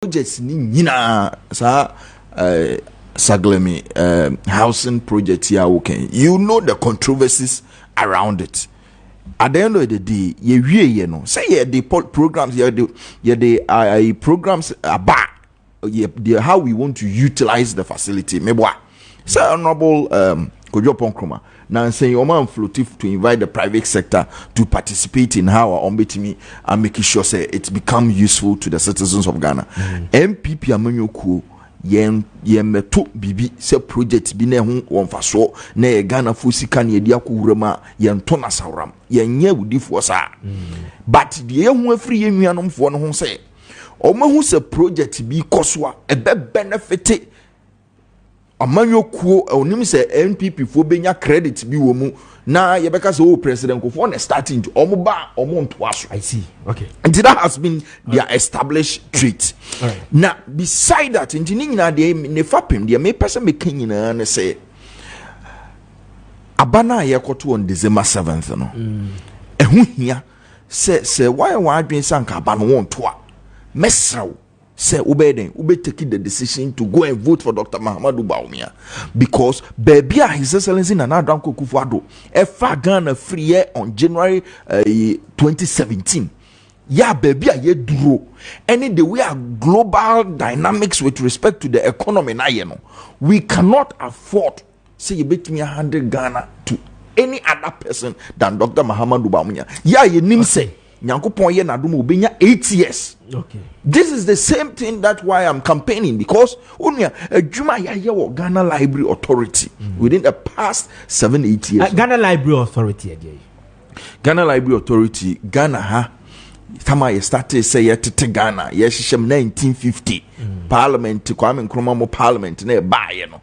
projects ni nyina sa saglemi housing project here okay. You know the controversies around it. At the end of the day, you know, say the programs, the programs about how we want to utilize the facility. Maybe say honorable Kojo Ponkroma now saying your man floative to invite the private sector to participate in how our ombetimi and making sure say it become useful to the citizens of Ghana. NPP amanyoku yen meto bibi se project bi na ho wonfaso na ye Ghana fo sika na ye dia kowurama yen to na sawram yen nya wudifo sa but de ye ho afiri ye nuanomfo no ho se omahu se project bi kosoa ebe benefit amanyokuo onim se NPP fo benya credit bi wo mu na ye beka se o president ko for na starting to omoba omonto aso. I see. Okay. And that has been their established trait. Right. Now beside that in nyina de ne fapem de me person me kan nyina na say abana ye koto on December 7th no ehu hia se why adwen sanka abana won to a mesraw say ube take the decision to go and vote for Dr. Mahamadou Bawumia because baby His Excellency Nana Addo Akufo-Addo efa Ghana free on January 2017. Yeah, baby, ye duro. Any the way our global dynamics with respect to the economy na you know, we cannot afford say you bet me 100 Ghana to any other person than Dr. Mahamadou Bawumia. Yeah, you nim say. Nyankopon ye nadum obenya 8 years. Okay. This is the same thing that why I'm campaigning because unya adwuma ya wo Ghana Library Authority within the past 7-8 years. Ghana Library Authority again. Ghana Library Authority Ghana ha tama ye started say ye tete Ghana ye hyehyem 1950 Parliament Kwame Nkrumah mo Parliament na e ba ye no.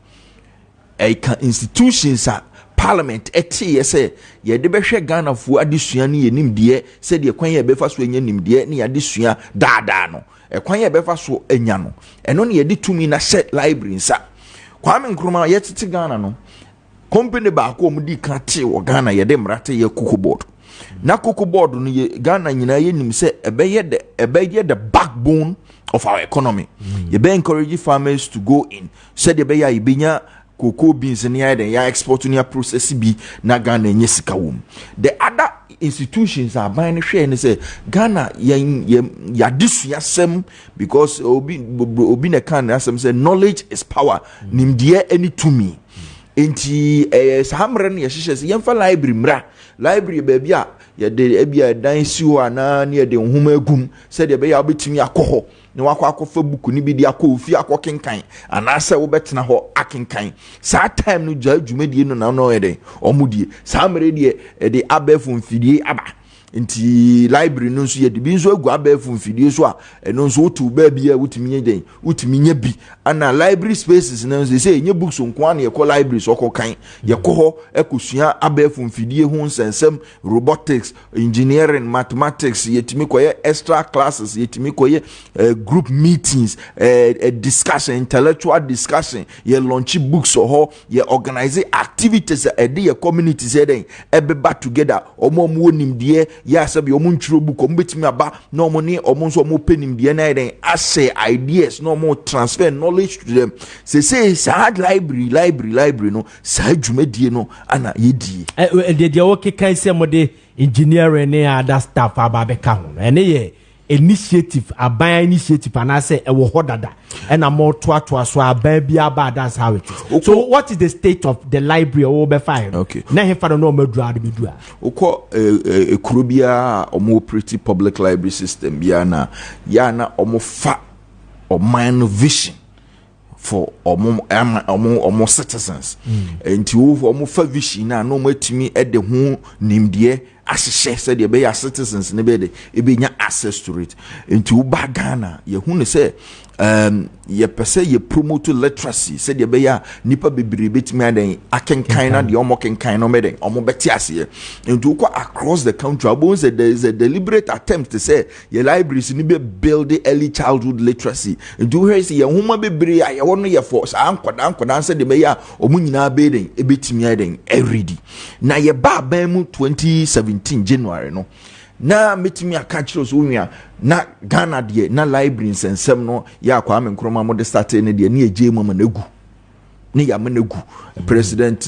Institutions are Parliament eti say ye de behwe Ghana fu adesua ne yenim de se de kwan ye befa so enya nim de ne adesua daada no kwan ye befa so enya no eno ne ye de tumi na set library nsa Kwame Nkrumah ye tete Ghana no company ba ko mu di kan te wo Ghana ye de mrate ye Cocoa Board na Cocoa Board no ye Ghana nyina ye nim se ebeye the backbone of our economy. Ye be encourage farmers to go in said ye be ya ibenya cocoa beans and ya export to process bi na Ghana nye sika wom. The other institutions are buying share and say Ghana ya disua sem because obi ne kan asem say knowledge is power nimdie any to me enti samre ne yehye yemfa library mra library baby a ye de ebia dan siwo ana ne de nhoma agum said ye be ya obetimi akoho ne wakọ akọfa buku ni bi di akọ ofi akọ kenkan anase wo betena ho akenkan sa time no gya dwumadie no na no yede omudie sa mere de abefu mfidie aba nti library no nso ye de bi nso agu abefu mfidie so a eno nso wotu ba bi a wutumi nye den wutumi nye bi ana library spaces no nso say nye books nko an ye ko library so ko kan ye ko ho ekosua abefu mfidie ho nsensem robotics engineering mathematics yetimi koye extra classes yetimi koye group meetings a discussion intellectual discussion ye launch books or ye organize activities e de ye communities e den ebeba together omo nimdie ya sabi omo nturo book omo betimi aba na omo ne omo nso omo penimdie na den ase ideas na omo transfer knowledge to them say sad library no sa dwumadie no ana yedie de okay kan say mo de engineering ne other staff aba be ka ho ene ye initiative aban initiative and I say e wo hodada and am more to so aban bia ba that's how it is. Okay. So what is the state of the library o be fine? Okay. Na he fa no madura de bedua. Ukọ ekurobia omo pretty public library system bia na ya na omo fa oman vision for omo citizens. Enti omo fa vision na no matimi e de ho nimde asese said ye be your citizens ne be de e be nya access to it into uba Ghana ye hu ne say ye pese ye promote literacy said ye be ya nipa bebre betimi aden akenkan na de omo kenkan no meden omo beti ase into ko across the country abon say there is a deliberate attempt to say ye libraries ni be build the early childhood literacy into here say ye huma bebre ya wono ye force ankoda said ye be ya omo nyina be den e betimi aden e ready na ye ba ban mu 2017 January no na metimi aka kyerɛ so onua na Ghana de na library nsensem no ya Kwame Nkrumah mo de start ne de ne eje mu ma na gu ne ya ma na gu president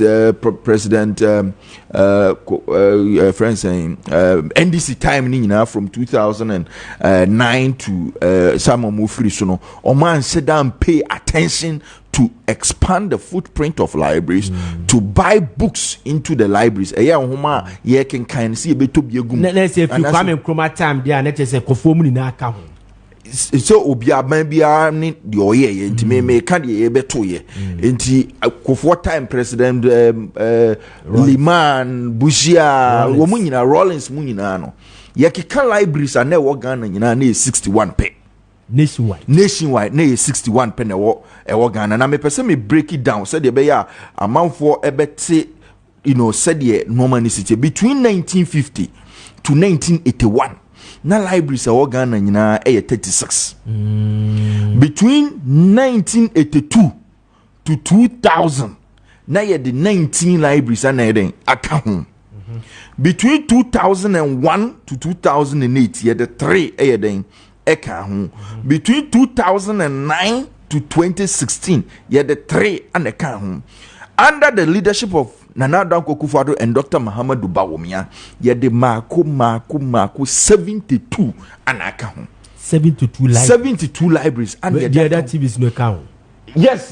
friends NDC time ni nyina from 2009 to some of free so no o man sit down pay attention to expand the footprint of libraries, to buy books into the libraries. Homa ye can kind see a bit to be a good. Let's say if you come in Chroma time, they are not just a performing in our account. So obia maybe I need the oye and me can't ye beto ye. Inti for time President Liman Bushia Womunina Rollins Muninano. Yakika libraries are never Ghana in 61 pay. Nationwide, na 61 pen ewo Ghana. Na me pese me break it down. Said be ya amount for ebete, said ye normal city between 1950 to 1981. Na libraries ewo Ghana nyina 36. Between 1982 to 2000, na ye the 19 libraries ana eden aka ho. Between 2001 to 2008, ye the 3 eden between 2009 to 2016, you the 3 and the count. Under the leadership of Nana Danko Akufo-Addo and Dr. Muhammadu Bawumia, you the Mako 72 and account. 72 libraries. 72 libraries and the other TVs no count. Yes.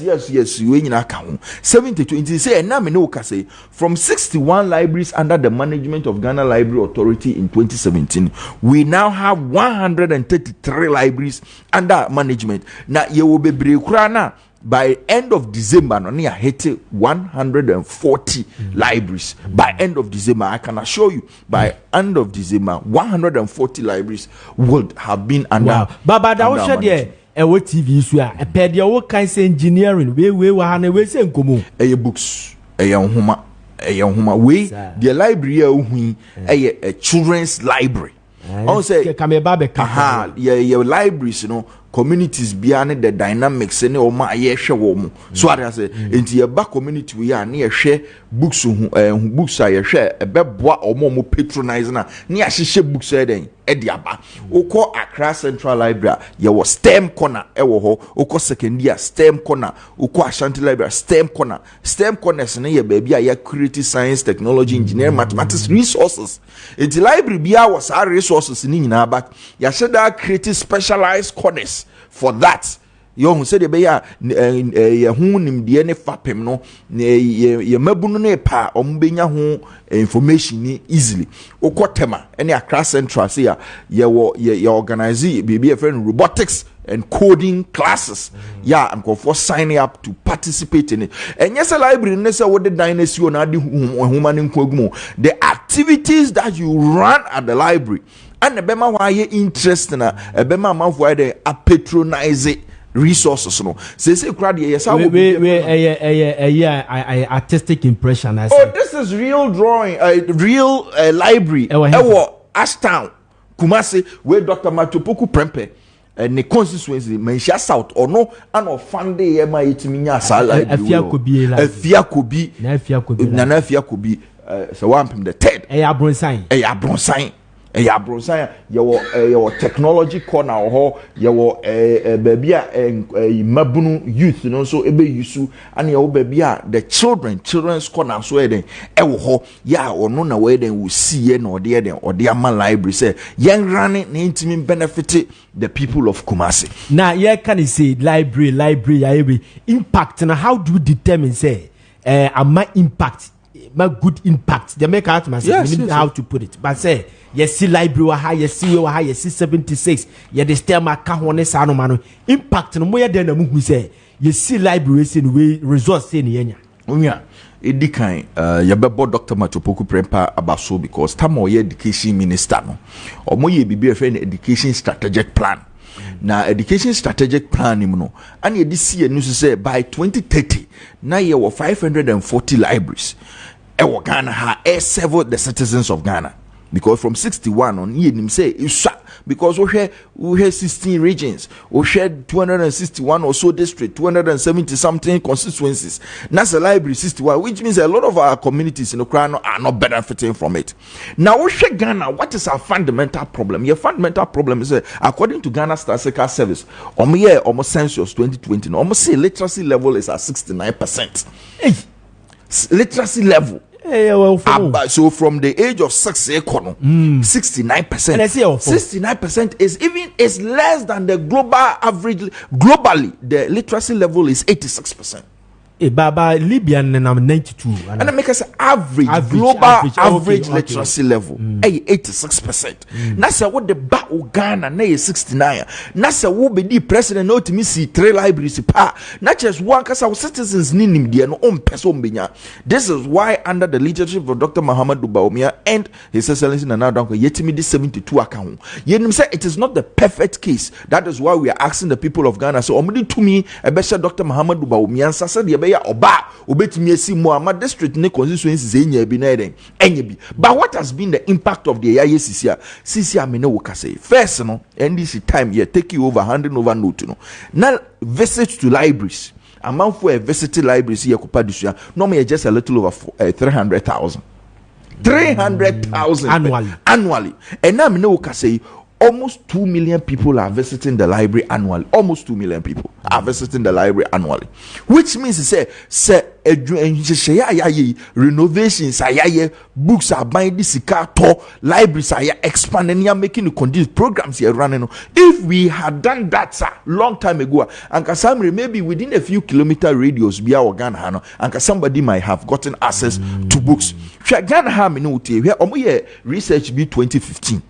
You ain't account 72. It say and now me no say from 61 libraries under the management of Ghana Library Authority in 2017, we now have 133 libraries under management. Now you will be breakrana by end of December. No near hit 140 libraries by end of December. I can assure you by end of December 140 libraries would have been under. Wow. Baba that was there. Ewo TV so a pedia wo kan say engineering we wa na we say nkomo books nhoma we the library hu children's library on say kameba be ka your libraries communities biane the dynamics ne o ma ye hwe wo mu so I say enti ye ba community we ya na ye hwe books books a ye hwe ebeboa omo patronize na ne ya hye books eden ediaba ukọ Accra Central Library ye was STEM corner ewo ho ukọ Secondia STEM corner ukọ Ashanti Library STEM corners ne ye baabi a ya create science technology engineering mathematics resources enti library bia was our resources ni nyina back ya sheda create specialized corners for that. Yo said the beya ye hu nimde ne fapem no ye mabunu ne pa ombenya hu information ni easily okotema any Accra Central say ye organize be friend robotics and coding classes and go for signing up to participate in it. And yes, a library nessa what the dynasty on human the activities that you run at the library and the bema why you interest na bema man why they patronize it resources no say crowd yes artistic impression this is real drawing real library Ashtown Kumasi where Dr. Matopoku Prempe and the constituency Malaysia South or no and of Fande Yema Itiminya Sala Afia could be so one the third bronsign your technology corner or your baby mabunu youth so ebe yusu and your baby the children's corner so then or no na way then we see or the man library say young running intimate benefit the people of Kumasi. Now can you say library impact and how do you determine say my impact my good impact they make out myself how to put it but say yes, library wa ha yes, we wa ha yes 76 ye the stem aka ho ne sa no ma no impact no mo ye den na mu hu say yes library say no we resource say ne yenya onwa edikan ye bebo Dr. Matopoku Prempa abaso because time o ye education minister no o mo ye bibi efe na education strategic plan na education strategic plan im no and ye this year no say by 2030 na ye wo 540 libraries e wo Ghana ha serve the citizens of Ghana. Because from 61 on, ye him say, because we have 16 regions, we share 261 or so districts, 270 something constituencies. That's a library 61, which means a lot of our communities in Ukraine are not benefiting from it. Now we share Ghana. What is our fundamental problem? Your fundamental problem is according to Ghana Statistical Service, almost census 2020, almost say literacy level is at 69%. Hey. Literacy level. So from the age of 69%. 69% is less than the global average. Globally, the literacy level is 86%. Baba Libyan and I'm 92. And I make us average literacy level. 86%. Nasa what the ba Ghana na 69. Nasa wo be the president no to me see 3 libraries pa. Not just one cause our citizens need him there no person benya. This is why under the leadership of Dr. Muhammadu Bawumia and His Excellency Nana Danko yetimi this 72 account. Yenim say it is not the perfect case. That is why we are asking the people of Ghana. So omudi to me ebesha Dr. Muhammadu Bawumia sasa de oba obetumi esi Muhammad district ne constituencies enya bi na eden enya bi. But what has been the impact of the yaye sisia me ne wo kase first no NDC time you take you over handing over note no now visit to libraries amount for a visiting libraries here kopa disua normally just a little over 300,000 annually and now me ne wo kase almost 2 million people are visiting the library annually. Almost 2 million people are visiting the library annually. Which means renovations, books are buying this to libraries are expanding, are making the conditions, programs here running. If we had done that, sir, long time ago, and Kasamri, maybe within a few kilometer radius, be our Ghana, and somebody might have gotten access to books. Ghana, research be 2015.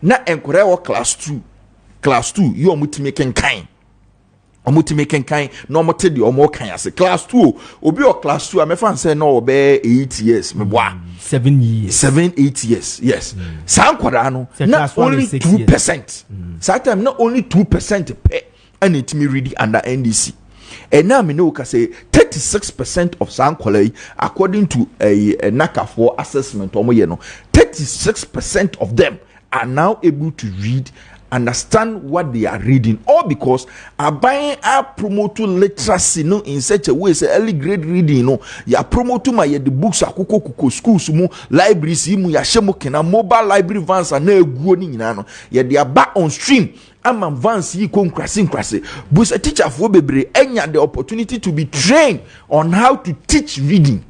Na enkore wo class 2 you omutime kenkan no mote de omo kan ase class 2 obi o class 2 amefa say no obe 8 years me boa 7-8 years yes sankwada no na only 2% that time not only 2% pay and it me ready under NDC. And now me know say 36% of sankwala according to a NACA for assessment omo ye no 36% of them are now able to read, understand what they are reading, all because buying promote literacy no in such a way say early grade reading no ya promote my the books akoko schools mu libraries mu ya shemo kena mobile library vans na eguo ni nyina no ya they are back on stream. I'm advanced yi konkrase but a teacher for bebre enya the opportunity to be trained on how to teach reading.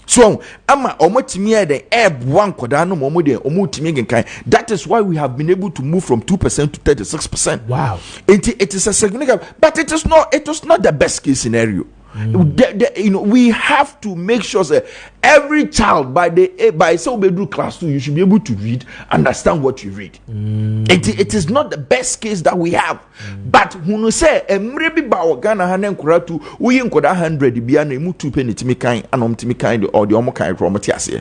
So ama omotimi the ebb one kodano momode omotimi genkan. That is why we have been able to move from 2% to 36%. Wow. It is a significant, but it was not the best case scenario. We have to make sure that every child by so we do class 2 you should be able to read, understand what you read. It is not the best case that we have, but when you say maybe ba Ghana hanen kuratu we nkoda 100 bia na emu 2 penny timi kan anom timi kan or the omo kan from tiase.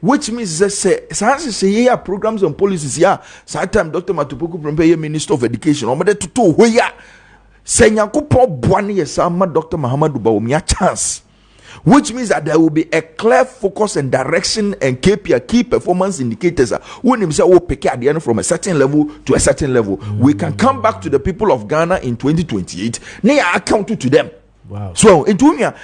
Which means that say here programs and policies here time Dr. Matupoku Prempeh Minister of Education omo de to hoya Senyankopon boane yesama Dr. Muhammadu Bawumia chance, which means that there will be a clear focus and direction and KPI, key performance indicators. When him say pick at the end from a certain level to a certain level, we can come back to the people of Ghana in 2028. They are accounted to them. Wow. So in Tunia,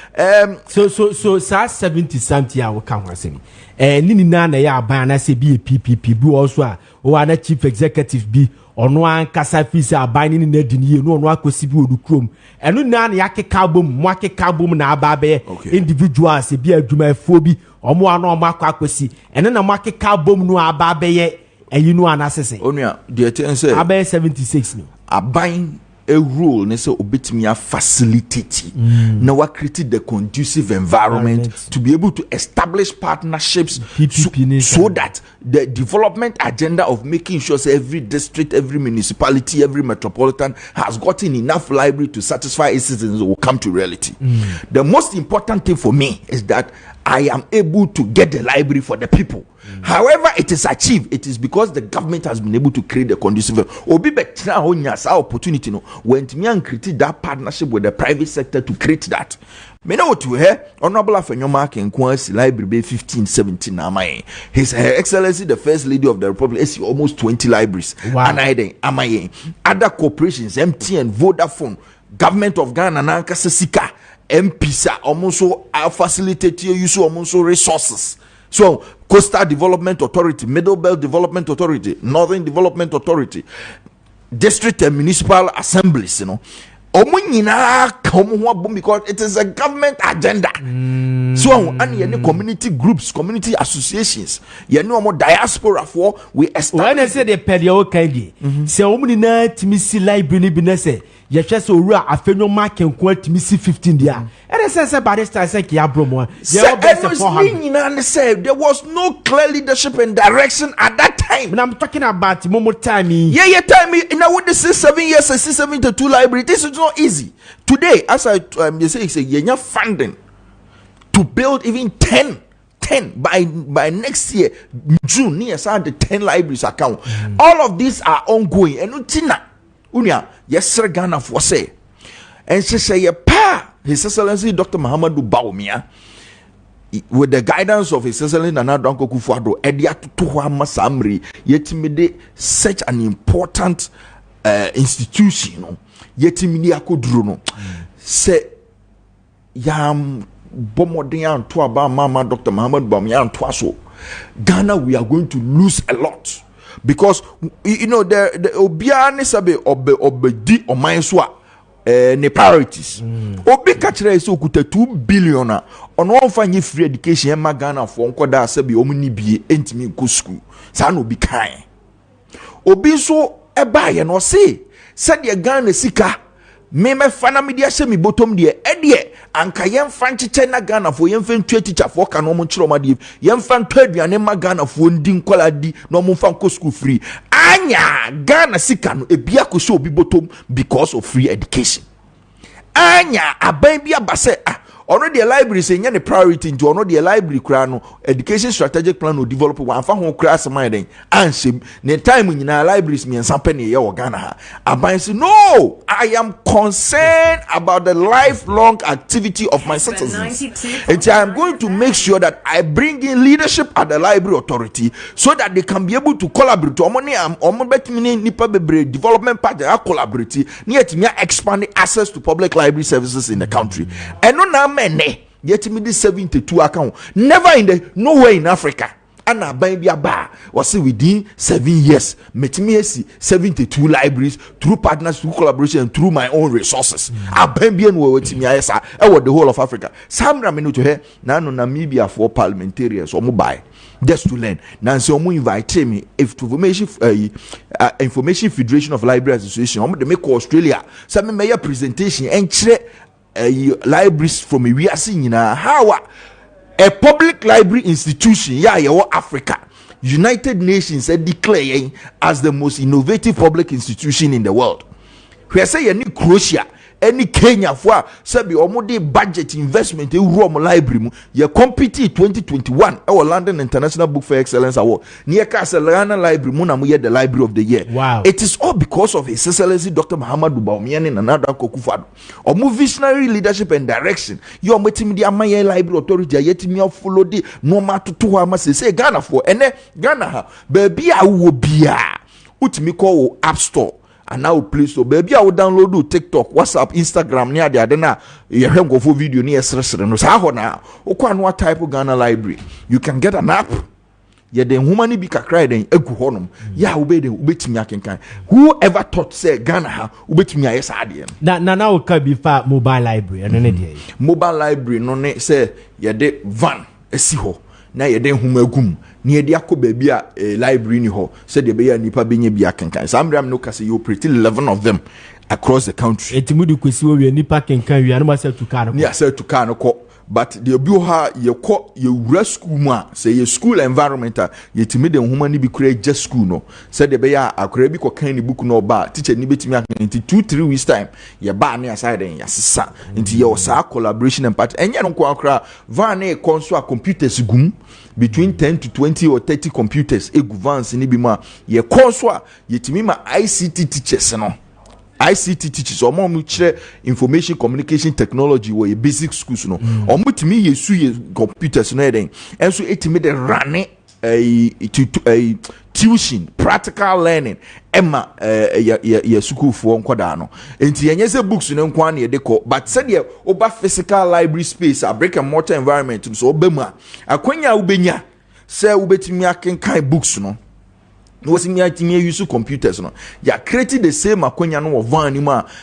so 70 something I will come and say. Nini na ya ban say be a PPP be also o chief executive be ono ankasa fisi aban ni na dini no ono akosi bi odu krom eno na yakeka bom na aba be individuals bi adwumafo bi omo ano omo akosi eno na makeka bom no aba be ye eyi no anasese onua de ten say aba 76 no aban a rule ne say obetimi a facilitate na wa create the conducive environment to be able to establish partnerships so that the development agenda of making sure every district, every municipality, every metropolitan has gotten enough library to satisfy its citizens will come to reality. The most important thing for me is that I am able to get the library for the people. However it is achieved, it is because the government has been able to create the conducive. Obi betra onya sa opportunity no went me and create that partnership with the private sector to create that. Me know to her honorable Afenyoma Kenkwasi library 15-17 na my His Her Excellency the First Lady of the Republic is almost 20 libraries. Wow. And I then amaye other corporations MTN, Vodafone, government of Ghana na nkasa sika MPSA almost facilitate you use almost resources. So Coastal Development Authority, Middle Belt Development Authority, Northern Development Authority, district and municipal assemblies, you know. Because it is a government agenda. So and any community groups, community associations, you know more diaspora for we establish. When I say the perio kandi, say omuni na timisi library bi na say ye hwe so owura Afenyoma Kenkwasi timisi 15 dia. And say barrister say ki abromo. There was no clear leadership and direction at that time. When I'm talking about momo time. Yeah, time in what this is 7 years, 72 library. This is not easy. Today, as I you say you funding to build even 10 by next year June near the 10 libraries account. All of these are ongoing. And unya yes Ghana for say. And she say His Excellency Dr. Mahamadou Bawumia, with the guidance of His Excellency Nana Danko Kufuor, Masamri, yetimide such an important institution, you know, yetimide akodruno. Say yam bomodian to about Mama Dr. Mahamadou Bawumia and Twaso. Ghana, we are going to lose a lot because you know the obiane sabe obedi omanswa ne priorities. Obi kachira ese okuta 2 billion on one fanyi free education ma Ghana for nkoda sabe omuni bie entimi ko school. Sa no bi kan. Obi so eba ye no se said ye Ghana sika me fana media se mi bottom de e anka yemfa ncheche na Ghana fo yemfa ntue teacher fo ka no mo nchiro ma de yemfa ntwa aduane ma Ghana fo ndi nkola di no mo mfa nko school free anya Ghana sika no ebia ko so obi bottom because of free education anya aban bia ba se already a library say nya priority into already a library kra no education strategic plan no develop one fa ho kra asema den ansem ne time nyina libraries me nsampe ne ye wo Ghana ha aban say no I am concerned about the lifelong activity of my citizens and I am going to make sure that I bring in leadership at the library authority so that they can be able to collaborate omo betimi nipa bebre development partner collaborate ne yetimi expand access to public library services in the country and no mene yet me this 72 account never in the nowhere in Africa and aban bia ba was within 7 years metimi 72 libraries through partners, through collaboration, through my own resources aban bia no wetimi ayesa e the whole of Africa samra me no to here na no Namibia for parliamentarians or mobile just to learn now so omo invite me if to information federation of library association omo dey make Australia so me make presentation and kire libraries from we are seeing how a public library institution Africa United Nations declare as the most innovative public institution in the world. We say any Croatia, any Kenya for sabi omode budget investment library mu ye compete 2021 our London International Book Fair Excellence Award near Castellana Library mu na mu the Library of the Year. Wow. It is all because of His Excellency Dr. Mahamadou Bawumia and another Akufo-Addo omu visionary leadership and direction you metimi di amaye library authority yetimi follow the normal to ama say Ghana for ene Ghana ha baby a wo bia utimi call App Store and now Play Store baby I will download TikTok, WhatsApp, Instagram near the adena you have go for video near no sa ho na okwa type of Ghana library you can get an app ye den humani bi kakra den egu honom ya ubeden ubetimi akenkan whoever thought say Ghana ha ubetimi ayesa ade na o ka bi fa mobile library eno ne de mobile library no ne say ye de van esi ho na ye den humagum na ye de akoba bia library ni ho say de be ya nipa benye bia akenkan samram no kase you pretty 11 of them across the country. Etimudu kwesi wo nipa kenkan wi anoma say to car no. Ni say to car no ko. But the obi ha ye ko ye wura school mu a say ye school environment ye timi de nhoma ni bi kura just school no. Say de be ya akura bi ko kan ni book no ba teacher ni betimi akan nti 2-3 weeks time ye ba na aside den ya sesa. Nti ye osa collaboration and part enye no ko akura van e konso a computers gum between 10 to 20 or 30 computers egu vans ni bi ma ye konso a ye timi ma ICT teachers no. ICT teachers omo mu kire information communication technology wo basic schools no omo timi yesu ye computers no eden enso etimi de run a tuition practical learning emma ya school for nkoda no enti yenye se books no nkwa na ye de ko but said ye oba physical library space a brick and mortar environment so obema akwanya ubenya se ubetimi akenkan books no was in your use computers no ya creating the same akonya no van ni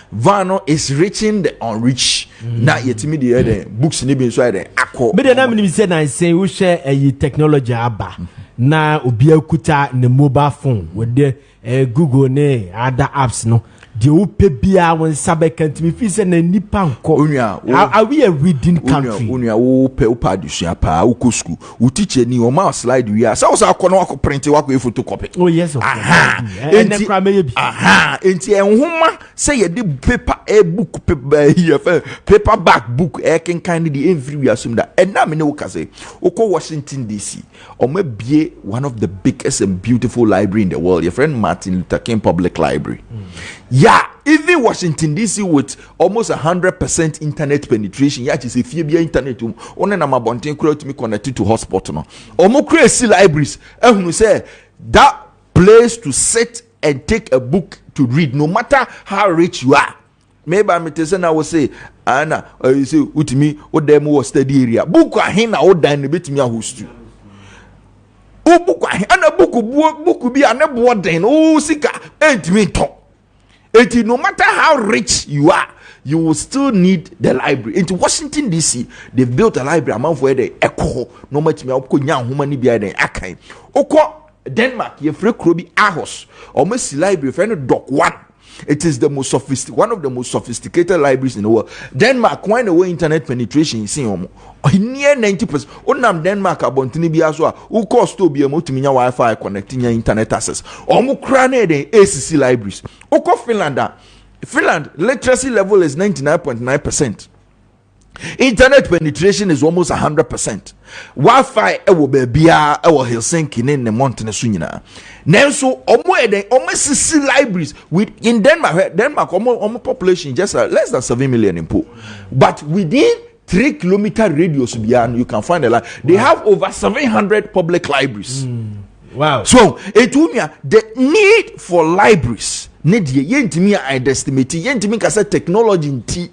van no is reaching the unreached na yetimi the books ni bi so akọ be na me say na say wo share technology aba na obi akuta ne mobile phone with the Google ne other apps no de wo pe bia won sabe kantimi fi say na nipa nko are we a reading country onua wo pe upa adusua pa wo ko school wo teacher ni o ma slide wi asa wo sa akọ no akọ print wa ko photocopy oh yes of course enti enhoma say ye de paper book paperback book kenkan ni de every we assume that and na me ne wo ka say wo ko Washington DC o ma bie one of the biggest and beautiful library in the world your friend Martin Luther King Public Library. Yeah, even Washington DC with almost 100% internet penetration. Yeah, just if you be internet, only na mabontin create me connected to hotspot no. Omo create libraries. Who say that place to sit and take a book to read, no matter how rich you are. Maybe I'm saying I will say, Anna, you say, utimi, o dem was study area. Book a hin na o dan bit me a host. O book and a book be an aboarding. Oh, sika, ain't me talk. No matter how rich you are, you will still need the library. Into Washington DC, they've built a library amount where they echo no much me up nya humani bia den akai. Oko Denmark, ye free krobi ahos. Almost library friend doc 1. It is the most one of the most sophisticated libraries in the world. Denmark, when the way internet penetration is near 90%. Onam Denmark abontini bi aso who cost to be a multimedia Wi-Fi connecting your internet access. Omo krane den ACC libraries. Oko Finland literacy level is 99.9%. Internet penetration is almost 100%. Wi-Fi ewo bebia ewo Helsinki ne mountain so nyina. Nenso omo sisi libraries with in Denmark omo population just less than 7 million in pool. But within 3-kilometer radius beyond you can find a lot. They have over 700 public libraries. Wow. So the need for libraries need yentimi estimate yentimi ka say technology nti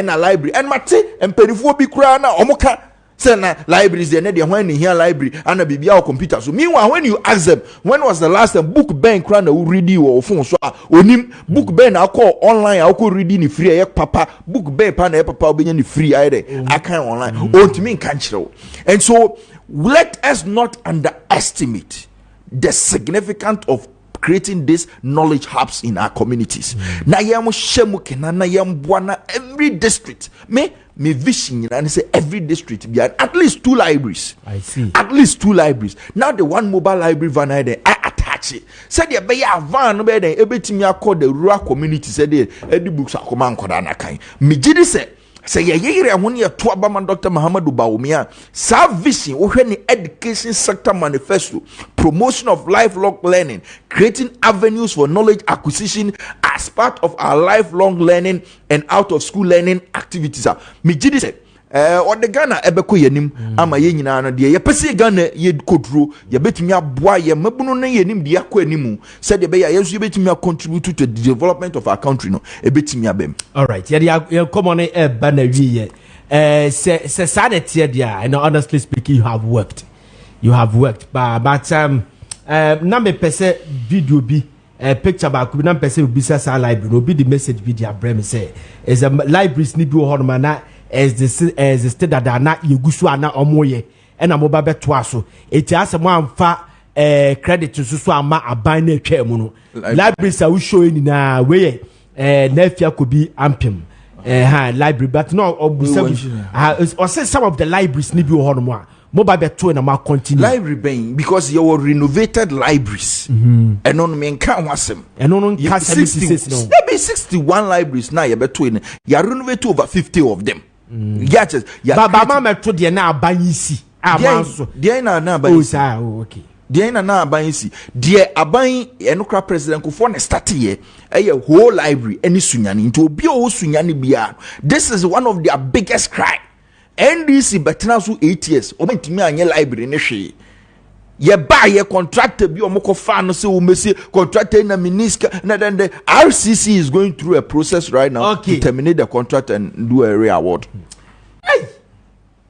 na library and mate empedifo bi kura na omoka say na libraries dey na dey when here library and bibia or computer. So meanwhile when you ask them when was the last time book bank kura na read your phone so onim book bank na call online I call reading free e papa book bank pa na papa obenya ni free ide I can online ontimi kan kire. And so let us not underestimate the significance of creating these knowledge hubs in our communities. Na yam shemu kena na yam bwana every district. Me vision and say every district be at least 2 libraries. I see. At least 2 libraries. Now the one mobile library van I attach it. Said there be a van be there ebetimi akọ the rural community said there edi books akoma nkoda na kan. Me gidi say ye ahone ye to abama Dr. Muhammadu Bawumia sa vision ohwe ni education sector manifesto promotion of lifelong learning creating avenues for knowledge acquisition as part of our lifelong learning and out of school learning activities. Me gidi say or the Ghana ebeko yenim ama ye nyina no de ye pese Ghana ye koduro ye betumi aboa ye mabunu na yenim de akọ animu said be ya yesu betumi contribute to the development of our country no ebetumi abem. All right, yeah come on ba na wi ye say sanity there. And honestly speaking you have worked but na me pese video bi picture ba ku na pese bi sa library no be the message video brem say is a libraries ni bi ho no na as the state that na yegusu ana omoye ena mo ba beto aso eti asemo amfa credit so ama aban na atwa mu no libraries a wo show ni na we Nefia could be ampim. Library, but no, or say some of the libraries need you on more. Mobile beto and more continue. Library being because you were renovated libraries. And on me can't was them. And on there be 61 libraries now. You beto in. You renovate over 50 of them. Yes, Baba Mama to the now banyisi. Dear na okay. Dear na banyisi. Dear abayi enokra president ko for start here. Whole library any sunyani into be o sunyani biya. This is one of their biggest cry. NDC betena so 8 years. O mentimi anye library ne hwe. Ye buy ye contractor bi o moko fa no se o mesi contractor na miniska na then the RCC is going through a process right now to terminate the contract and do a re-award. Hey.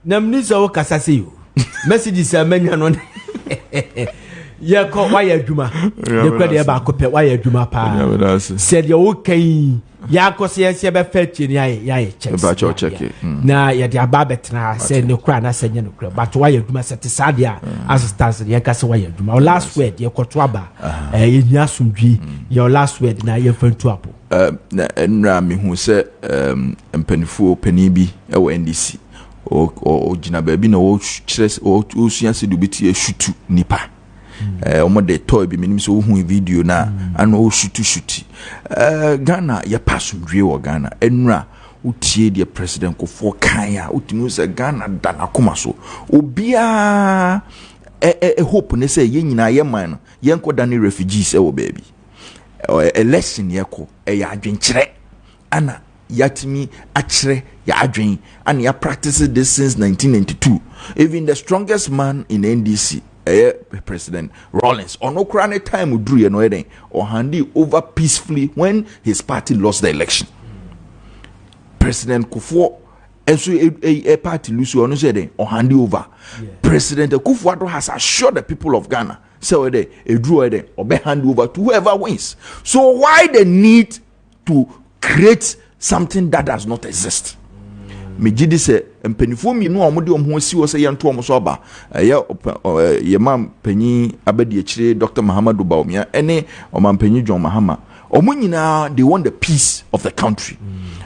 Na minisa o kasa se you. Messages amenya no. Ye ko why adwuma. Ye kwa de ba ko pe why adwuma pa. Said ye okay. Ya ko se ye be fetch ni ya check. Na ye de aba betena say ne kra na sanye ne kra. But why adwuma set sad ya assistance ye ka se why adwuma. Last word ye ko to aba. Ye nya sumdwi. Your last word na ye fantu apo. Na enra me hu se mpanifu pani bi e wo NDC. O jina baby na o chires o suya se dubiti e shutu nipa. Omo de toy bi minim so hu video na ana o shuti. Ghana ya pasumdwe wo Ghana enra utie de president ko for kan ya utinu se Ghana da na koma so obia hope ne se ye nyina ye man no ye nkoda ne refugees e wo baby election ye ko ya adwenkyere ana yatimi akire ya adwen and ya practices this since 1992. Even the strongest man in NDC President Rawlings on Ukraine time would do or handy over peacefully when his party lost the election. President Kufuor and so a party lose or handy over. President Kufuor has assured the people of Ghana so they drew or be hand over to whoever wins. So why the need to create something that does not exist? Me gidi se mpanifo mi no omode omho si wo se ye nto omo so ba ye mam panyi abadi akire Dr. Muhammadu Bawumia ene omam panyi John Mahama omo nyina they want the peace of the country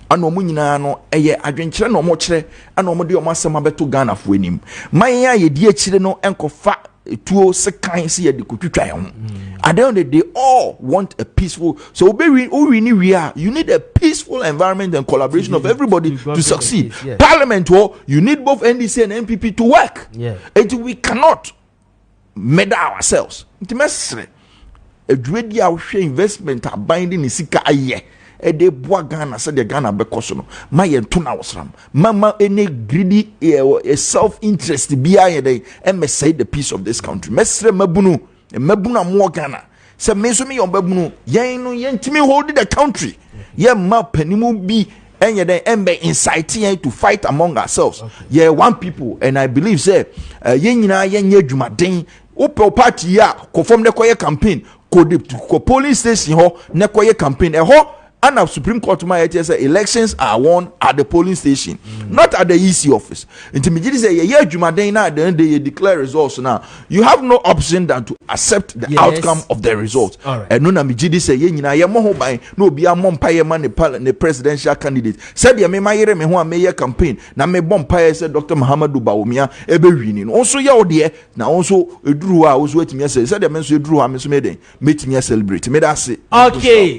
ana omo nyina no eye adwenkire na omo kire ana omo de omo asema beto Ghana fo anim man ya ye di akire no enkofa tuo sekan se ye de kotwitwa ho at the end of the day all want a peaceful so you need a peaceful environment and collaboration of everybody to succeed. Parliament you need both NDC and NPP to work. We cannot meddle ourselves. Intimate edwedi a hwe investment abinding sika aye de boa Ghana said the Ghana bekoso no ma ye nto na wosram mama any greedy self interest bia ye dey and say the peace of this country mesre mabunu mo Ghana se me so me yon babunu yen no yentimi hold the country ye ma panimu bi enye den embe inciting to fight among ourselves. Yeah, one people and I believe say yen nyina yen ye dwumaden ope party ya ko form the koye campaign ko polling station ho ne koye campaign ho. And our Supreme Court say elections are won at the polling station, not at the EC office. Intermediate say then they declare results now. You have no option than to accept the outcome of the results. And no namijidi say no be a mompaye man the presidential candidate. Said ya me mayere me ho a campaign. Na me bompaye said Dr. Muhammadu Bawumia ebe winning. Also ya odie na also eduru a also wetimi say said ya me so eduru a me so me den metimi celebrate. Me that say okay.